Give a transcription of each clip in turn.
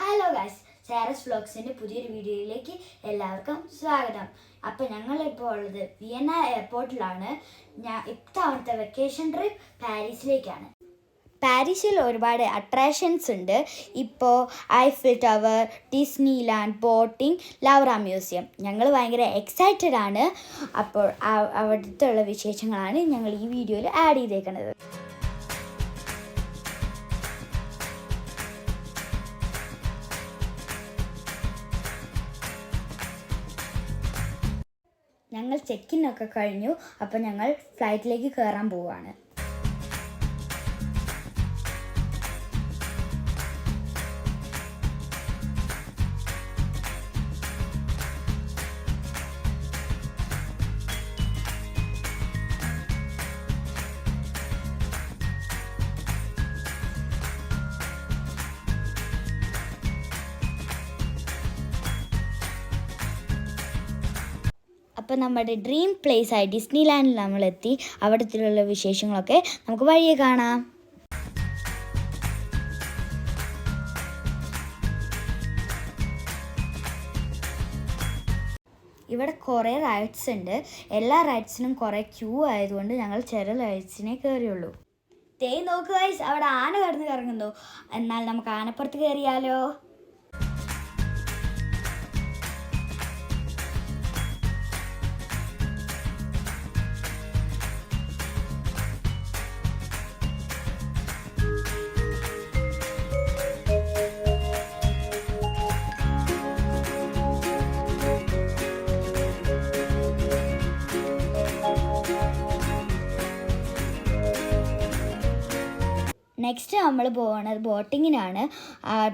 Hello guys, Saras വ്ലോഗ്സിൻ്റെ പുതിയൊരു വീഡിയോയിലേക്ക് എല്ലാവർക്കും സ്വാഗതം. അപ്പോൾ ഞങ്ങളിപ്പോൾ ഉള്ളത് വിയന്ന എയർപോർട്ടിലാണ്. ഇത്തവണത്തെ വെക്കേഷൻ ട്രിപ്പ് പാരീസിലേക്കാണ്. പാരീസിൽ ഒരുപാട് അട്രാക്ഷൻസ് ഉണ്ട്. ഇപ്പോൾ Eiffel Tower, Disneyland, boating, Louvre museum. ഞങ്ങൾ ഭയങ്കര എക്സൈറ്റഡ് ആണ്. അപ്പോൾ അവിടുത്തെ വിശേഷങ്ങളാണ് ഞങ്ങൾ ഈ വീഡിയോയിൽ ആഡ് ചെയ്തേക്കുന്നത്. ഞങ്ങൾ ചെക്കിൻ ഒക്കെ കഴിഞ്ഞു. അപ്പോൾ ഞങ്ങൾ ഫ്ലൈറ്റിലേക്ക് കയറാൻ പോവുകയാണ്. അപ്പോൾ നമ്മുടെ ഡ്രീം പ്ലേസ് ആയി ഡിസ്നി ലാൻഡിൽ നമ്മളെത്തി. അവിടത്തുള്ള വിശേഷങ്ങളൊക്കെ നമുക്ക് വഴിയെ കാണാം. ഇവിടെ കുറേ റൈഡ്സ് ഉണ്ട്. എല്ലാ റൈഡ്സിനും കുറേ ക്യൂ ആയതുകൊണ്ട് ഞങ്ങൾ ചെറിയ റൈഡ്സിനെ കയറിയുള്ളൂ. നോക്കുക ഗൈസ്, അവിടെ ആന കിടന്ന് കറങ്ങുന്നു. എന്നാൽ നമുക്ക് ആനപ്പുറത്ത് കയറിയാലോ? നെക്സ്റ്റ് നമ്മൾ പോകുന്നത് ബോട്ടിങ്ങിനാണ്.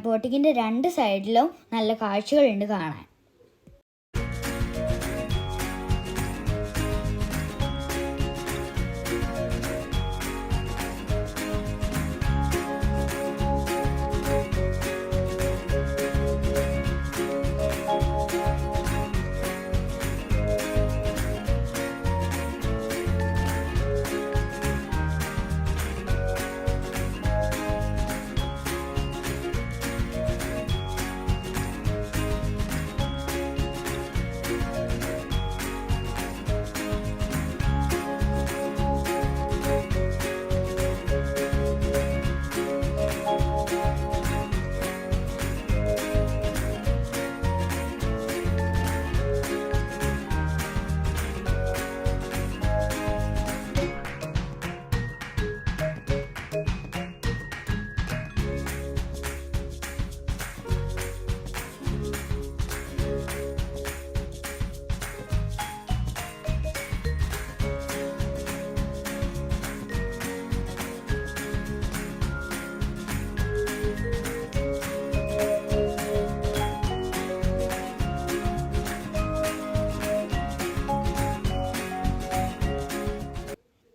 ബോട്ടിങ്ങിൻ്റെ രണ്ട് സൈഡിലും നല്ല കാഴ്ചകളുണ്ട് കാണാൻ.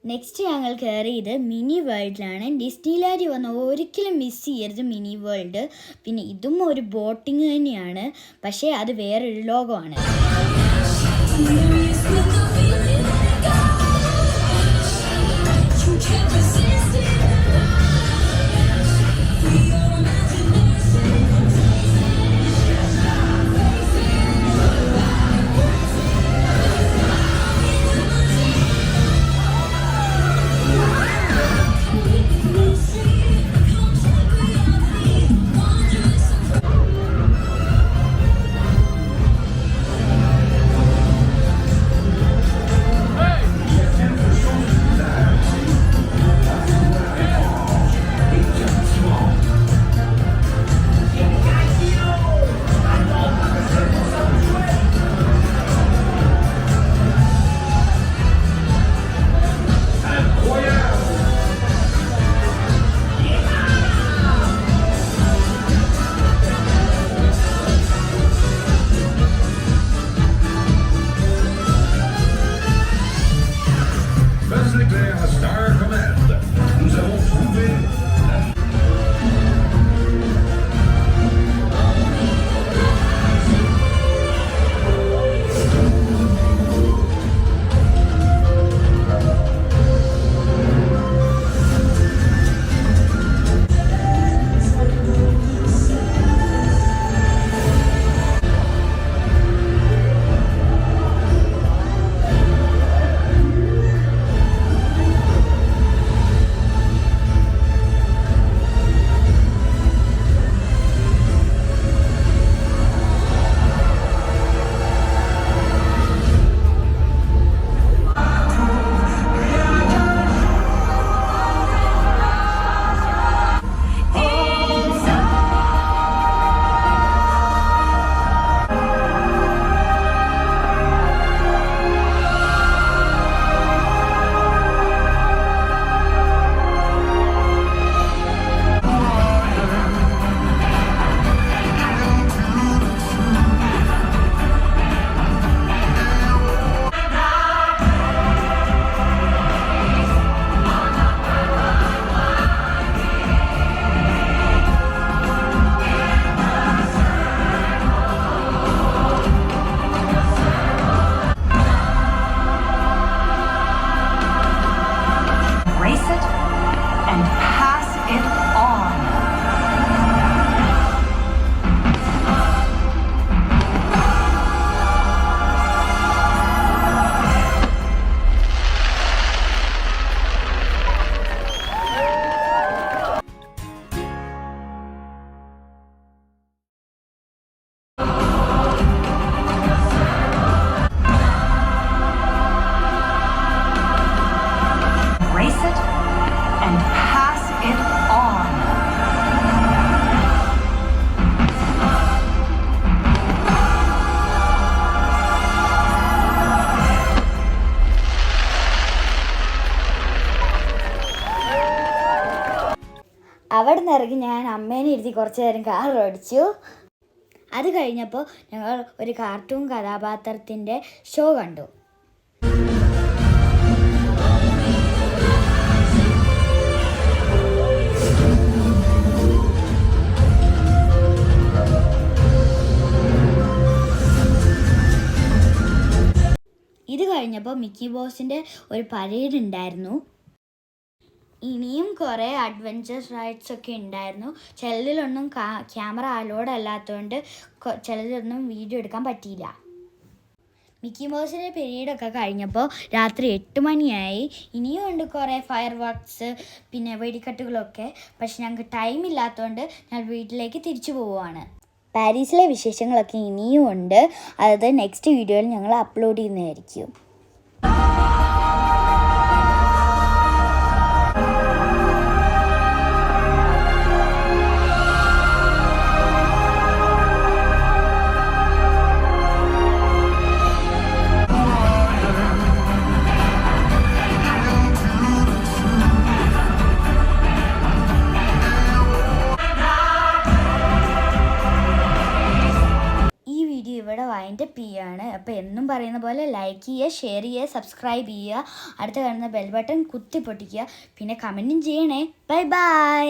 നെക്സ്റ്റ് ഞങ്ങൾ കയറിയത് മിനി വേൾഡിലാണ്. ഡിസ്നി ലാൻഡിൽ വന്ന് ഒരിക്കലും മിസ് ചെയ്യരുത് മിനി വേൾഡ്. പിന്നെ ഇതും ഒരു ബോട്ടിങ് തന്നെയാണ്, പക്ഷേ അത് വേറൊരു ലോകമാണ്. അവിടെ നിന്ന് ഇറങ്ങി ഞാൻ അമ്മേനെ ഇരുത്തി കുറച്ച് നേരം കാർ ഓടിച്ചു. അത് കഴിഞ്ഞപ്പോൾ ഞങ്ങൾ ഒരു കാർട്ടൂൺ കഥാപാത്രത്തിൻ്റെ ഷോ കണ്ടു. ഇത് കഴിഞ്ഞപ്പോൾ മിക്കി ബോസിൻ്റെ ഒരു പരേഡ് ഉണ്ടായിരുന്നു. ഇനിയും കുറേ അഡ്വഞ്ചർ റൈഡ്സ് ഒക്കെ ഉണ്ടായിരുന്നു. ചിലതിലൊന്നും ക്യാമറ അലോഡ് അല്ലാത്തതുകൊണ്ട് ചിലതിലൊന്നും വീഡിയോ എടുക്കാൻ പറ്റിയില്ല. മിക്കി മൗസിൻ്റെ പീരീഡൊക്കെ കഴിഞ്ഞപ്പോൾ രാത്രി 8 മണിയായി. ഇനിയും ഉണ്ട് കുറേ ഫയർ വർക്ക്സ് പിന്നെ വെടിക്കെട്ടുകളൊക്കെ. പക്ഷെ ഞങ്ങൾക്ക് ടൈം ഇല്ലാത്തതുകൊണ്ട് ഞാൻ വീട്ടിലേക്ക് തിരിച്ചു പോവുകയാണ്. പാരീസിലെ വിശേഷങ്ങളൊക്കെ ഇനിയും ഉണ്ട്. അത് നെക്സ്റ്റ് വീഡിയോയിൽ ഞങ്ങൾ അപ്ലോഡ് ചെയ്യുന്നതായിരിക്കും. ഇവിടെ വൈൻഡപ്പ് ചെയ്യുകയാണ്. അപ്പോൾ എന്നും പറയുന്ന പോലെ ലൈക്ക് ചെയ്യുക, ഷെയർ ചെയ്യുക, സബ്സ്ക്രൈബ് ചെയ്യുക, അടുത്ത് കാണുന്ന ബെൽ ബട്ടൺ കുത്തി പൊട്ടിക്കുക, പിന്നെ കമൻറ്റും ചെയ്യണേ. Bye bye.